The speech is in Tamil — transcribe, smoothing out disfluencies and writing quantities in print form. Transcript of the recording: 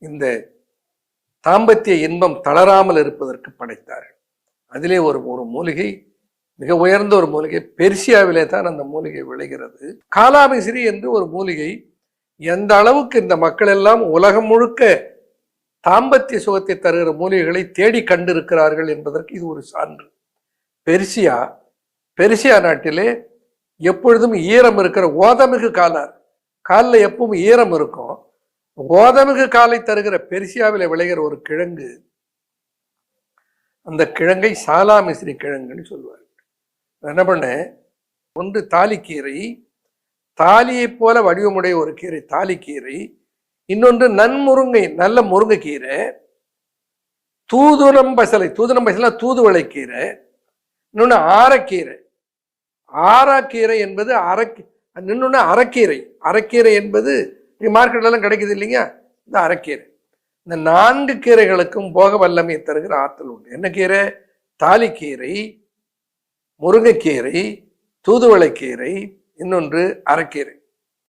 இந்த தாம்பத்திய இன்பம் தளராமல் இருப்பதற்கு படைத்தார்கள். அதிலே ஒரு ஒரு மூலிகை, மிக உயர்ந்த ஒரு மூலிகை, பெர்சியாவிலே தான் அந்த மூலிகை விளைகிறது. காலாமிசிறி என்று ஒரு மூலிகை. எந்த அளவுக்கு இந்த மக்கள் எல்லாம் உலகம் முழுக்க தாம்பத்திய சுகத்தை தருகிற மூலிகைகளை தேடி கண்டிருக்கிறார்கள் என்பதற்கு இது ஒரு சான்று. பெர்சியா நாட்டிலே எப்பொழுதும் ஈரம் இருக்கிற ஓதமிகு காலில் எப்பவும் ஈரம் இருக்கும். ஓதமிகு காலை தருகிற பெர்சியாவில் விளைகிற ஒரு கிழங்கு, அந்த கிழங்கை சாலாமிஸ்ரி கிழங்குன்னு சொல்லுவார். என்ன பண்ண, ஒன்று தாலிக்கீரை, தாலியை போல வடிவமுடைய ஒரு கீரை தாலிக்கீரை, இன்னொன்று நன்முருங்கை, நல்ல முருங்கைக்கீரை, தூதுவளை தூதுவளைக்கீரை, இன்னொன்று ஆரக்கீரை. ஆராக்கீரை என்பது இன்னொன்று அரைக்கீரை என்பது மார்க்கெட்லாம் கிடைக்குது இல்லைங்க, இந்த அரைக்கீரை. இந்த 4 கீரைகளுக்கும் போக வல்லமை தருகிற ஆற்றல் உண்டு. என்ன கீரை? தாலிக்கீரை, முருங்கைக்கீரை, தூதுவளைக்கீரை, இன்னொன்று அரைக்கீரை.